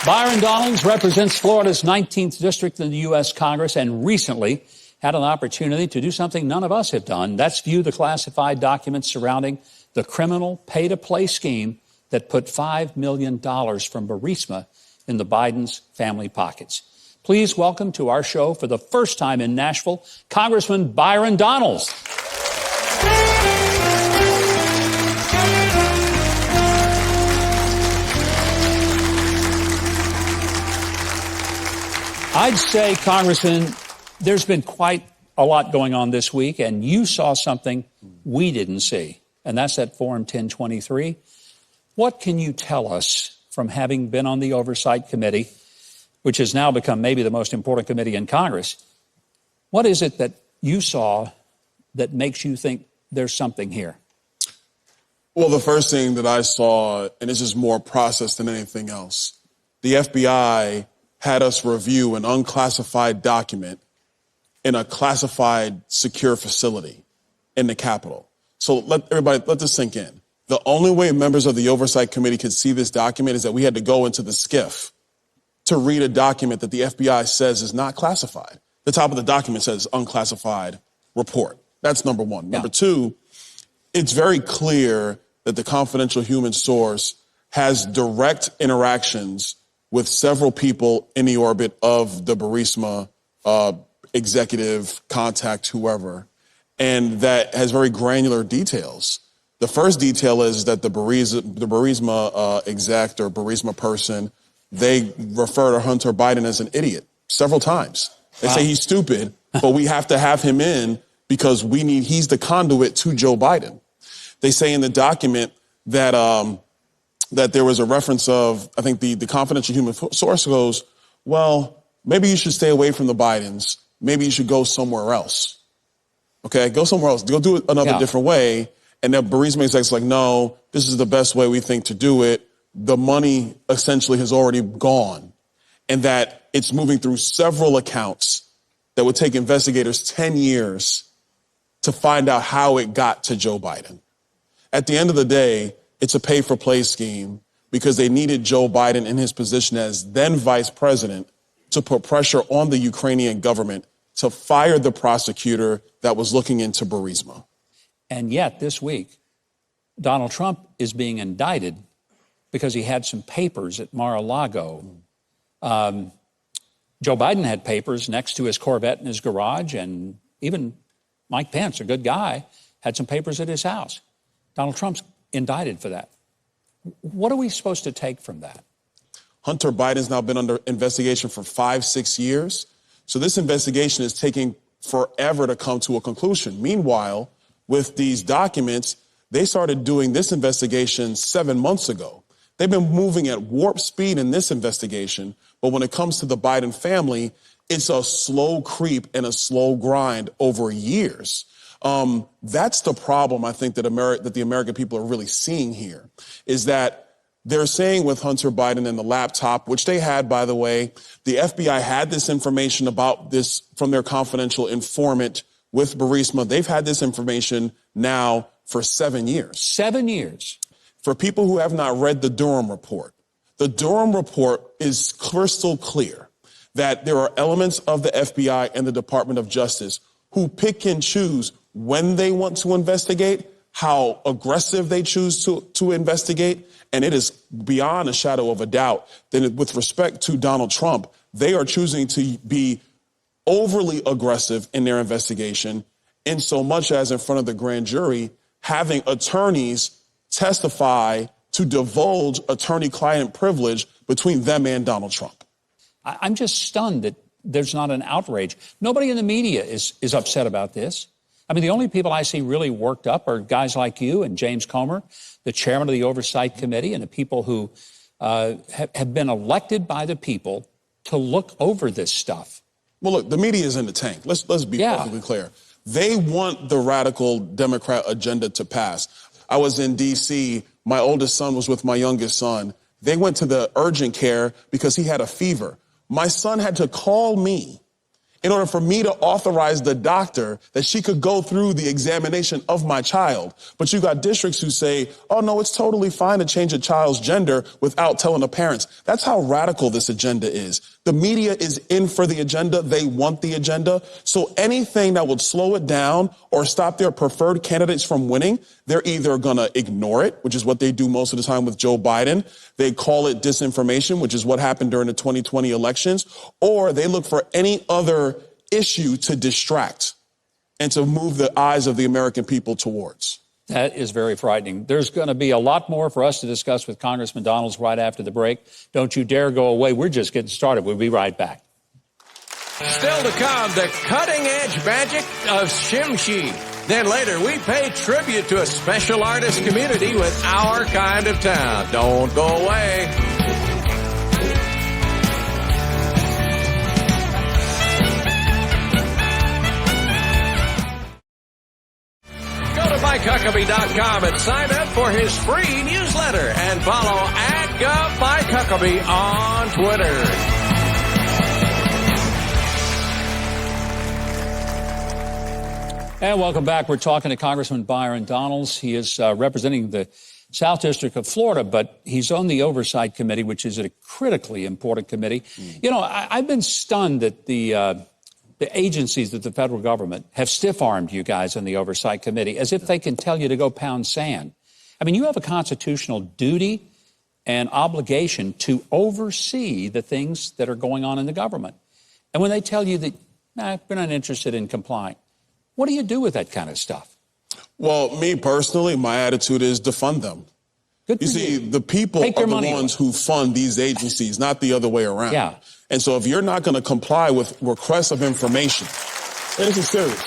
Byron Donalds represents Florida's 19th district in the U.S. Congress and recently had an opportunity to do something none of us have done. That's view the classified documents surrounding the criminal pay-to-play scheme that put $5 million from Burisma in the Biden's family pockets. Please welcome to our show for the first time in Nashville, Congressman Byron Donalds. I'd say, Congressman, there's been quite a lot going on this week, and you saw something we didn't see, and that's that Form 1023. What can you tell us from having been on the Oversight Committee, which has now become maybe the most important committee in Congress? What is it that you saw that makes you think there's something here? Well, the first thing that I saw, and this is more process than anything else, the FBI had us review an unclassified document in a classified secure facility in the Capitol. So let this sink in. The only way members of the Oversight Committee could see this document is that we had to go into the SCIF to read a document that the FBI says is not classified. The top of the document says unclassified report. That's number one. Yeah. Number two, it's very clear that the confidential human source has direct interactions with several people in the orbit of the Burisma executive, contact, whoever, and that has very granular details. The first detail is that the Burisma exec or Burisma person, they refer to Hunter Biden as an idiot several times. They say he's stupid, but we have to have him in because he's the conduit to Joe Biden. They say in the document that that there was a reference of, I think the confidential human source goes, well, maybe you should stay away from the Bidens. Maybe you should go somewhere else. Okay, go somewhere else. Go do it another different way. And the Burisma exec's like, no, this is the best way we think to do it. The money essentially has already gone, and that it's moving through several accounts that would take investigators 10 years to find out how it got to Joe Biden. At the end of the day, it's a pay-for-play scheme because they needed Joe Biden in his position as then vice president to put pressure on the Ukrainian government to fire the prosecutor that was looking into Burisma. And yet this week, Donald Trump is being indicted because he had some papers at Mar-a-Lago. Joe Biden had papers next to his Corvette in his garage, and even Mike Pence, a good guy, had some papers at his house. Donald Trump's indicted for that. What are we supposed to take from that? Hunter Biden's now been under investigation for 5-6 years. So this investigation is taking forever to come to a conclusion. Meanwhile, with these documents, they started doing this investigation 7 months ago. They've been moving at warp speed in this investigation. But when it comes to the Biden family, it's a slow creep and a slow grind over years. That's the problem, I think, that the American people are really seeing here, is that they're saying with Hunter Biden and the laptop, which they had, by the way, the FBI had this information about this from their confidential informant with Burisma. They've had this information now for 7 years. 7 years. For people who have not read the Durham report, the Durham report is crystal clear that there are elements of the FBI and the Department of Justice who pick and choose when they want to investigate, how aggressive they choose to investigate. And it is beyond a shadow of a doubt that with respect to Donald Trump, they are choosing to be overly aggressive in their investigation, in so much as in front of the grand jury, having attorneys testify to divulge attorney-client privilege between them and Donald Trump. I'm just stunned that there's not an outrage. Nobody in the media is upset about this. I mean, the only people I see really worked up are guys like you and James Comer, the chairman of the Oversight Committee, and the people who have been elected by the people to look over this stuff. Well, look, the media is in the tank. Let's be perfectly clear. They want the radical Democrat agenda to pass. I was in D.C. My oldest son was with my youngest son. They went to the urgent care because he had a fever. My son had to call me in order for me to authorize the doctor that she could go through the examination of my child. But you got districts who say, oh, no, it's totally fine to change a child's gender without telling the parents. That's how radical this agenda is. The media is in for the agenda. They want the agenda. So anything that would slow it down or stop their preferred candidates from winning, they're either going to ignore it, which is what they do most of the time with Joe Biden. They call it disinformation, which is what happened during the 2020 elections, or they look for any other issue to distract and to move the eyes of the American people towards. That is very frightening. There's going to be a lot more for us to discuss with Congressman Donalds right after the break. Don't you dare go away. We're just getting started. We'll be right back. Still to come, the cutting-edge magic of Shimshi. Then later, we pay tribute to a special artist community with Our Kind of Town. Don't go away. Go to MikeHuckabee.com and sign up for his free newsletter and follow @GovMikeHuckabee on Twitter. And welcome back. We're talking to Congressman Byron Donalds. He is representing the South District of Florida, but he's on the Oversight Committee, which is a critically important committee. You know, I've been stunned that the agencies of the federal government have stiff-armed you guys on the Oversight Committee as if they can tell you to go pound sand. I mean, you have a constitutional duty and obligation to oversee the things that are going on in the government. And when they tell you that, nah, we're not interested in complying, what do you do with that kind of stuff? Well, me personally, my attitude is defund them. Good You for see, you. the people Take are their the money ones away. who fund these agencies, not the other way around. Yeah. And so if you're not going to comply with requests of information, and this is serious.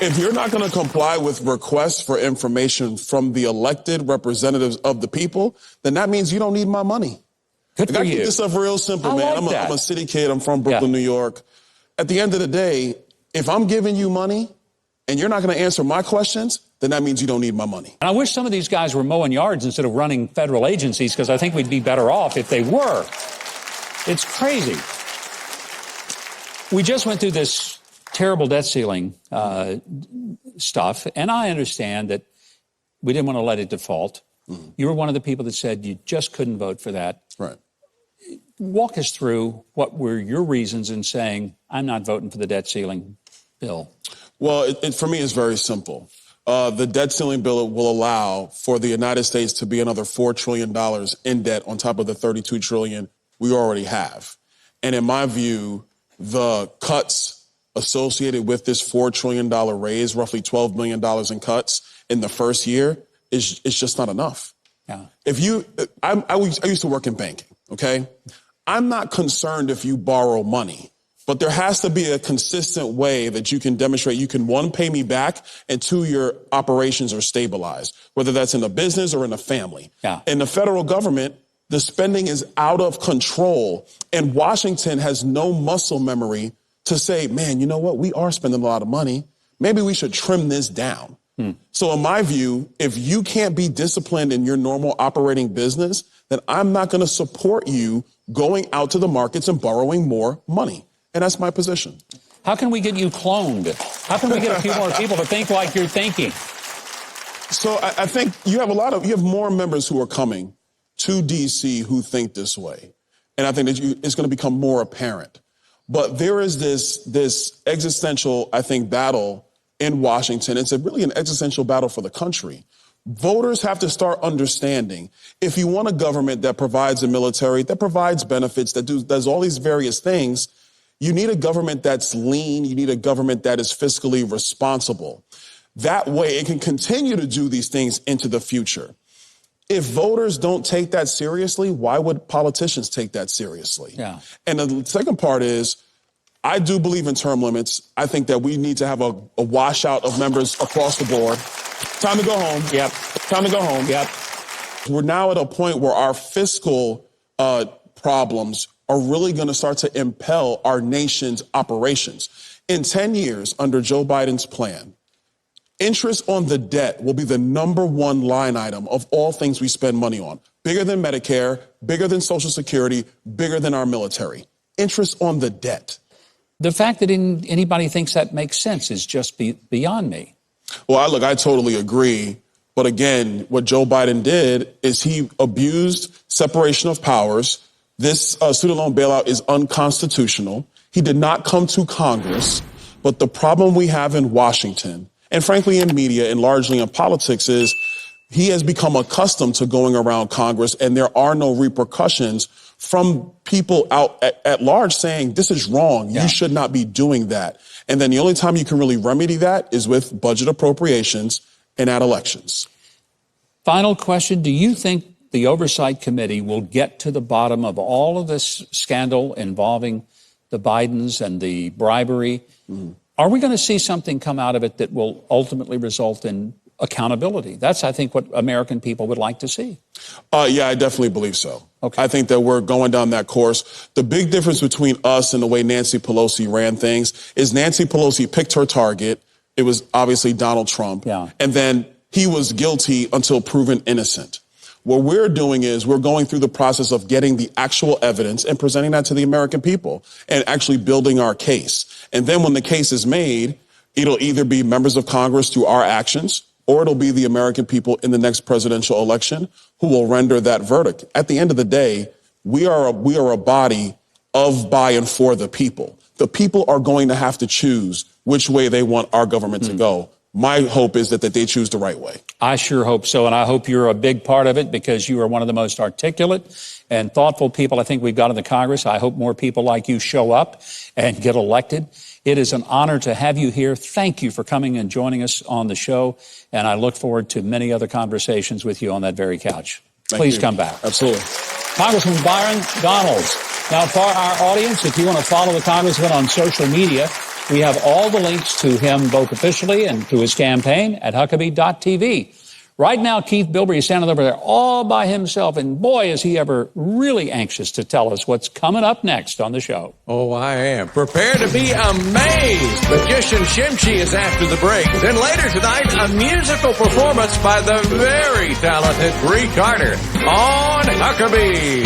If you're not going to comply with requests for information from the elected representatives of the people, then that means you don't need my money. Good Like, for I keep you. this stuff real simple, I man. like I'm that. a city kid. I'm from Brooklyn, Yeah. New York. At the end of the day, if I'm giving you money and you're not going to answer my questions, then that means you don't need my money. And I wish some of these guys were mowing yards instead of running federal agencies, because I think we'd be better off if they were. It's crazy. We just went through this terrible debt ceiling stuff, and I understand that we didn't want to let it default. Mm-hmm. You were one of the people that said you just couldn't vote for that. Right. Walk us through what were your reasons in saying, I'm not voting for the debt ceiling bill. Well, for me, it's very simple. The debt ceiling bill will allow for the United States to be another $4 trillion in debt on top of the $32 trillion we already have. And in my view, the cuts associated with this $4 trillion raise, roughly $12 million in cuts in the first year, is just not enough. Yeah. I used to work in banking, okay? I'm not concerned if you borrow money, but there has to be a consistent way that you can demonstrate you can, one, pay me back, and two, your operations are stabilized, whether that's in a business or in a family. Yeah. In the federal government, the spending is out of control, and Washington has no muscle memory to say, man, you know what? We are spending a lot of money. Maybe we should trim this down. So in my view, if you can't be disciplined in your normal operating business, then I'm not going to support you going out to the markets and borrowing more money. And that's my position. How can we get you cloned? How can we get a few more people to think like you're thinking? So I think you have more members who are coming to D.C. who think this way. And I think that it's going to become more apparent. But there is this existential, I think, battle in Washington. It's really an existential battle for the country. Voters have to start understanding, if you want a government that provides a military, that provides benefits, that does all these various things, you need a government that's lean. You need a government that is fiscally responsible. That way it can continue to do these things into the future. If voters don't take that seriously, why would politicians take that seriously? Yeah. And the second part is, I do believe in term limits. I think that we need to have a washout of members across the board. Time to go home. Yep. Time to go home. Yep. We're now at a point where our fiscal problems are really going to start to impel our nation's operations. In 10 years, under Joe Biden's plan, interest on the debt will be the number one line item of all things we spend money on. Bigger than Medicare, bigger than Social Security, bigger than our military. interest on the debt. The fact that anybody thinks that makes sense is just beyond me. Well, I totally agree. But again, what Joe Biden did is he abused separation of powers. This student loan bailout is unconstitutional. He did not come to Congress. But the problem we have in Washington, and frankly in media and largely in politics, is he has become accustomed to going around Congress, and there are no repercussions from people out at large saying, this is wrong. Yeah. You should not be doing that. And then the only time you can really remedy that is with budget appropriations and at elections. Final question. Do you think the Oversight Committee will get to the bottom of all of this scandal involving the Bidens and the bribery? Mm-hmm. Are we going to see something come out of it that will ultimately result in accountability? That's, I think, what American people would like to see. Yeah, I definitely believe so. Okay. I think that we're going down that course. The big difference between us and the way Nancy Pelosi ran things is Nancy Pelosi picked her target. It was obviously Donald Trump. Yeah. And then he was guilty until proven innocent. What we're doing is we're going through the process of getting the actual evidence and presenting that to the American people and actually building our case. And then when the case is made, it'll either be members of Congress through our actions, or it'll be the American people in the next presidential election who will render that verdict. At the end of the day, we are a body of, by, and for the people. The people are going to have to choose which way they want our government to go. My hope is that they choose the right way. I sure hope so, and I hope you're a big part of it because you are one of the most articulate and thoughtful people I think we've got in the Congress. I hope more people like you show up and get elected. It is an honor to have you here. Thank you for coming and joining us on the show, and I look forward to many other conversations with you on that very couch. Please come back. Absolutely. Congressman Byron Donalds. Now, for our audience, if you want to follow the congressman on social media, we have all the links to him, both officially and to his campaign, at Huckabee.tv. Right now, Keith Bilbrey is standing over there all by himself, and boy, is he ever really anxious to tell us what's coming up next on the show. Oh, I am. Prepare to be amazed. Magician Shimshi is after the break. Then later tonight, a musical performance by the very talented Bree Carter on Huckabee.